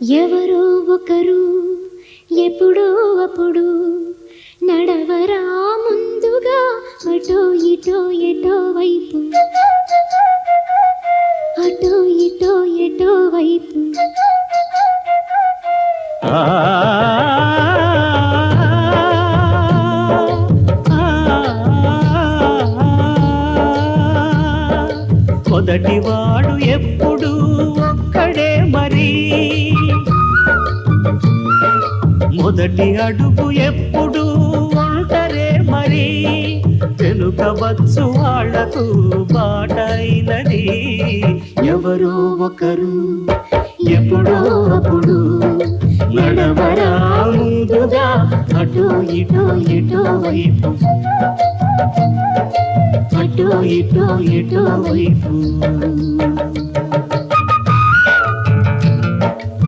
ఎవరో ఒకరు ఎప్పుడో అప్పుడు నడవరా ముందుగా అటో ఇటో ఎటో వైపు, అటో ఇటో ఎటో వైపు. మొదటివాడు ఎప్పుడు ఒక్కడే మరి, మొదటి అడుగు ఎప్పుడు ఒంటరే మరి, వెనుకవచ్చు వాళ్లకు బాటైనది. ఎవరో ఒకరు ఎప్పుడో అప్పుడు నడవరా ముందుగా అటో ఇటో ఎటో వైపు, అటో ఇటో ఎటో వైపు.